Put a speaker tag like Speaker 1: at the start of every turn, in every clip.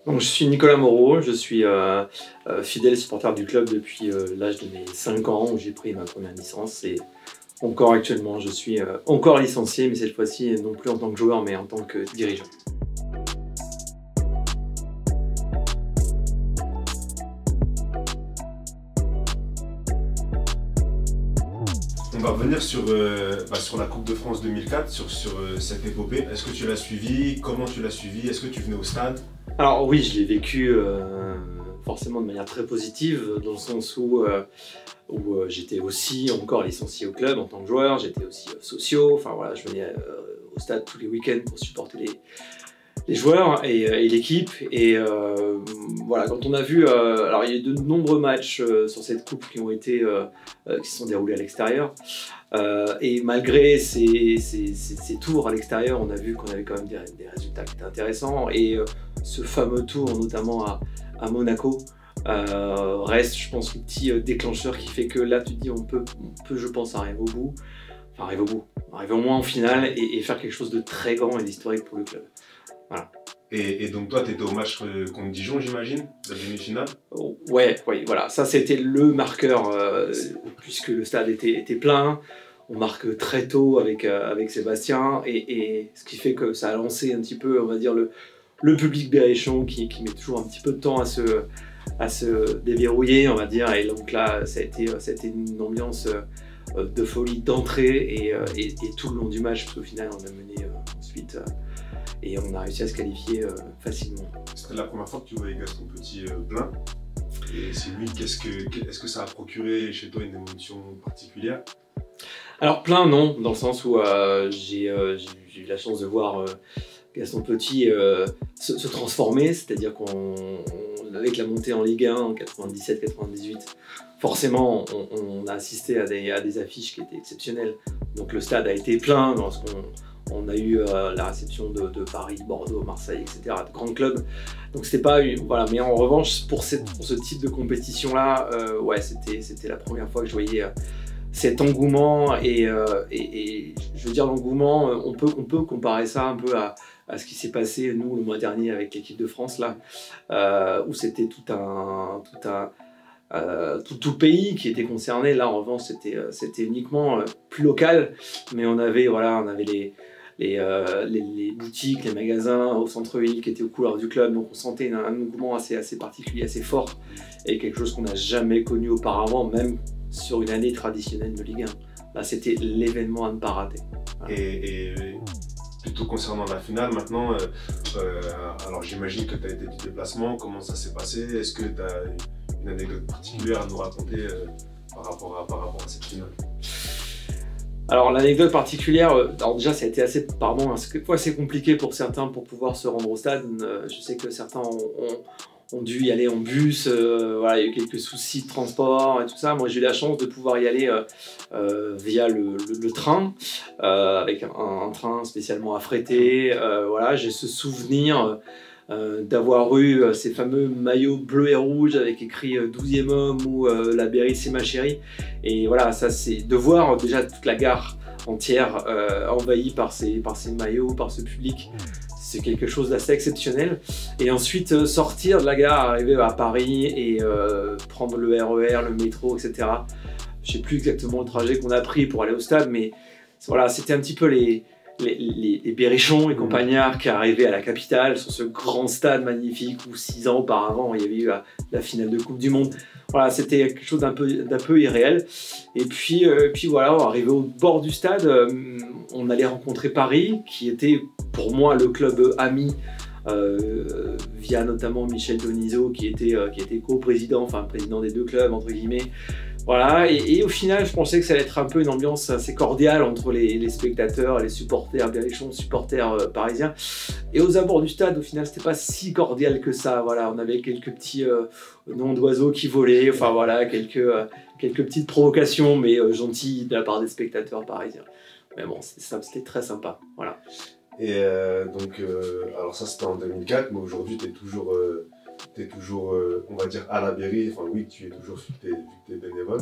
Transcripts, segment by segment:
Speaker 1: Donc, je suis Nicolas Moreau, je suis fidèle supporter du club depuis l'âge de mes 5 ans où j'ai pris ma première licence et encore actuellement je suis encore licencié, mais cette fois-ci non plus en tant que joueur mais en tant que dirigeant.
Speaker 2: On va revenir sur la Coupe de France 2004, sur cette épopée. Est-ce que tu l'as suivi? Comment tu l'as suivi? Est-ce que tu venais au stade?
Speaker 1: Alors oui, je l'ai vécu forcément de manière très positive, dans le sens où j'étais aussi encore licencié au club en tant que joueur, j'étais aussi socio, enfin voilà, je venais au stade tous les week-ends pour supporter les joueurs et l'équipe. Et voilà, quand on a vu, alors il y a eu de nombreux matchs sur cette coupe qui ont été, qui se sont déroulés à l'extérieur. Et malgré ces tours à l'extérieur, on a vu qu'on avait quand même des résultats qui étaient intéressants. Et ce fameux tour, notamment à Monaco, reste, je pense, le petit déclencheur qui fait que là, tu te dis, on peut, je pense, arriver au bout. Enfin, arriver au moins en finale et faire quelque chose de très grand et d'historique pour le club. Voilà.
Speaker 2: Et donc toi, tu étais au match contre Dijon, j'imagine, la demi-finale?
Speaker 1: Ouais, oui, voilà. Ça, c'était le marqueur, puisque le stade était plein. On marque très tôt avec Sébastien, et ce qui fait que ça a lancé un petit peu, on va dire, le public berrichon qui met toujours un petit peu de temps à se déverrouiller, on va dire. Et donc là, ça a été une ambiance de folie d'entrée et tout le long du match, parce qu'au final, on a mené ensuite et on a réussi à se qualifier facilement.
Speaker 2: C'était la première fois que tu voyais Gaston Petit plein. Et si oui, est-ce que ça a procuré chez toi une émotion particulière?
Speaker 1: Alors plein non, dans le sens où j'ai eu la chance de voir Gaston Petit se transformer, c'est-à-dire qu'avec la montée en Ligue 1 en 97-98, forcément on a assisté à des affiches qui étaient exceptionnelles. Donc le stade a été plein lorsqu'on a eu la réception de Paris, Bordeaux, Marseille, etc., de grands clubs. Donc c'était pas voilà, mais en revanche pour ce type de compétition là, ouais, c'était la première fois que je voyais cet engouement et je veux dire l'engouement, on peut comparer ça un peu à ce qui s'est passé nous le mois dernier avec l'équipe de France là, où c'était tout le pays qui était concerné. Là en revanche c'était uniquement plus local, mais on avait les boutiques, les magasins au centre-ville qui étaient aux couleurs du club, donc on sentait un engouement assez particulier, assez fort, et quelque chose qu'on n'a jamais connu auparavant, même sur une année traditionnelle de Ligue 1. Là, c'était l'événement à ne pas rater. Voilà.
Speaker 2: Et plutôt concernant la finale, maintenant, alors j'imagine que tu as été du déplacement, comment ça s'est passé? Est-ce que tu as une anecdote particulière à nous raconter par rapport à cette finale?
Speaker 1: Alors l'anecdote particulière, alors déjà ça a été assez compliqué pour certains pour pouvoir se rendre au stade. Je sais que certains ont dû y aller en bus, voilà, il y a eu quelques soucis de transport et tout ça. Moi j'ai eu la chance de pouvoir y aller via le train, avec un train spécialement affrété. Voilà, j'ai ce souvenir d'avoir eu ces fameux maillots bleus et rouges avec écrit 12e homme ou la Berry c'est ma chérie. Et voilà, ça c'est de voir déjà toute la gare entière envahie par ces maillots, par ce public. C'est quelque chose d'assez exceptionnel. Et ensuite sortir de la gare, arriver à Paris et prendre le RER, le métro, etc. Je sais plus exactement le trajet qu'on a pris pour aller au stade, mais voilà, c'était un petit peu les berrichons et compagnards qui arrivaient à la capitale sur ce grand stade magnifique où 6 ans auparavant il y avait eu la finale de Coupe du Monde. Voilà, c'était quelque chose d'un peu irréel. Et puis voilà, arrivé au bord du stade, on allait rencontrer Paris, qui était pour moi le club ami, via notamment Michel Denisot, qui était co-président, enfin président des deux clubs entre guillemets. Voilà, et au final, je pensais que ça allait être un peu une ambiance assez cordiale entre les spectateurs, les supporters berrichons, supporters parisiens. Et aux abords du stade, au final, c'était pas si cordial que ça. Voilà, on avait quelques petits noms d'oiseaux qui volaient, enfin voilà, quelques petites provocations, mais gentilles de la part des spectateurs parisiens. Mais bon, c'était très sympa, voilà.
Speaker 2: Et alors ça c'était en 2004, mais aujourd'hui tu es toujours, on va dire, à la Berry. Enfin oui, tu es toujours, vu que tu es bénévole.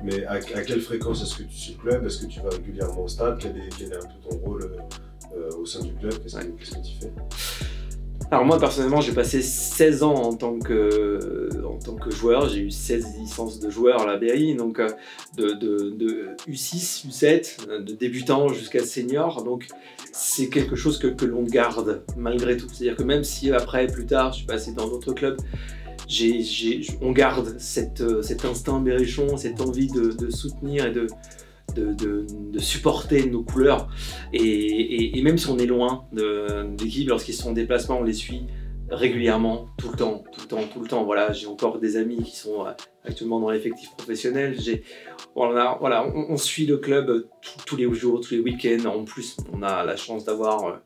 Speaker 2: Mais à quelle fréquence est-ce que tu suis le club? Est-ce que tu vas régulièrement au stade? Quel est un peu ton rôle au sein du club? Qu'est-ce que tu fais?
Speaker 1: Alors moi personnellement j'ai passé 16 ans en tant que joueur, j'ai eu 16 licences de joueur à la BRI, donc de U6, U7, de débutant jusqu'à senior, donc c'est quelque chose que l'on garde malgré tout. C'est-à-dire que même si après, plus tard, je suis passé dans d'autres clubs, on garde cet instinct berrichon, cette envie de soutenir et de supporter nos couleurs. Et même si on est loin de l'équipe, lorsqu'ils sont en déplacement, on les suit régulièrement, tout le temps. Voilà, j'ai encore des amis qui sont actuellement dans l'effectif professionnel. Voilà, on suit le club tous les jours, tous les week-ends. En plus, on a la chance d'avoir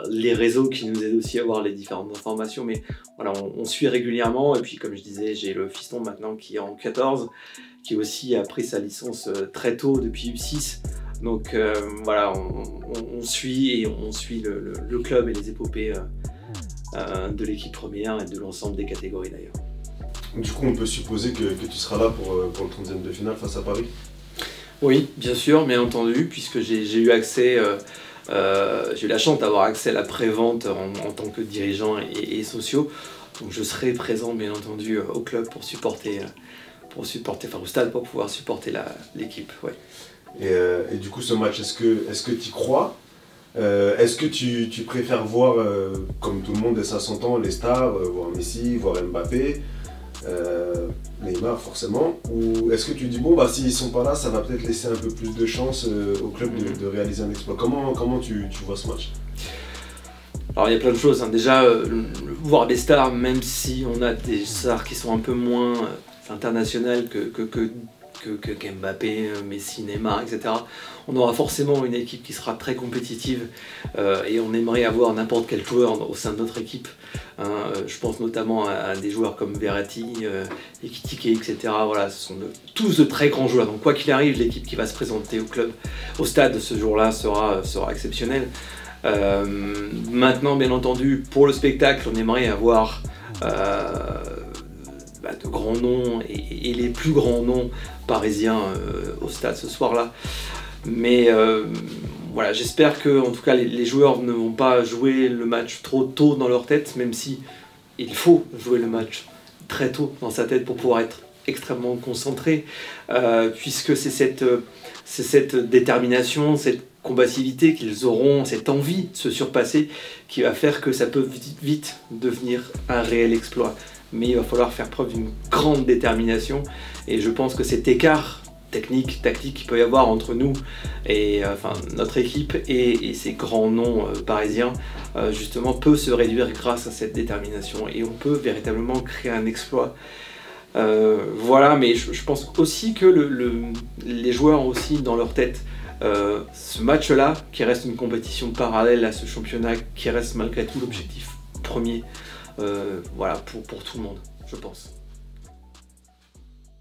Speaker 1: les réseaux qui nous aident aussi à avoir les différentes informations, mais voilà, on suit régulièrement. Et puis comme je disais, j'ai le fiston maintenant qui est en 14, qui aussi a pris sa licence très tôt depuis U6. Donc voilà, on suit le club et les épopées de l'équipe première et de l'ensemble des catégories d'ailleurs.
Speaker 2: Du coup, on peut supposer que tu seras là pour le 30e de finale face à Paris?
Speaker 1: Oui, bien sûr, bien entendu, puisque j'ai eu accès, j'ai eu la chance d'avoir accès à la pré-vente en tant que dirigeant et sociaux. Donc je serai présent, bien entendu, au club pour supporter, enfin au stade pour pouvoir supporter l'équipe. Ouais.
Speaker 2: Et du coup, ce match, est-ce que tu y crois? Est-ce que tu préfères voir, comme tout le monde et ça s'entend, les stars, voir Messi, voir Mbappé, Neymar forcément, ou est-ce que tu dis bon bah s'ils sont pas là, ça va peut-être laisser un peu plus de chance au club de réaliser un exploit? Comment tu vois ce match?
Speaker 1: Alors il y a plein de choses, hein. Déjà voir des stars, même si on a des stars qui sont un peu moins internationales que Mbappé, Messi, Neymar, etc. On aura forcément une équipe qui sera très compétitive et on aimerait avoir n'importe quel joueur au sein de notre équipe. Je pense notamment à des joueurs comme Verratti, Ekitike, etc. Voilà, ce sont tous de très grands joueurs. Donc quoi qu'il arrive, l'équipe qui va se présenter au stade ce jour-là sera exceptionnelle. Maintenant, bien entendu, pour le spectacle, on aimerait avoir de grands noms et les plus grands noms parisiens au stade ce soir-là. Mais voilà, j'espère que en tout cas les joueurs ne vont pas jouer le match trop tôt dans leur tête, même si il faut jouer le match très tôt dans sa tête pour pouvoir être extrêmement concentré, puisque c'est cette détermination, cette combativité qu'ils auront, cette envie de se surpasser qui va faire que ça peut vite devenir un réel exploit. Mais il va falloir faire preuve d'une grande détermination et je pense que cet écart technique, tactique qu'il peut y avoir entre nous et notre équipe et ces grands noms parisiens justement peut se réduire grâce à cette détermination et on peut véritablement créer un exploit. Voilà, mais je pense aussi que les joueurs ont aussi dans leur tête ce match-là qui reste une compétition parallèle à ce championnat qui reste malgré tout l'objectif premier. Voilà, pour tout le monde, je pense.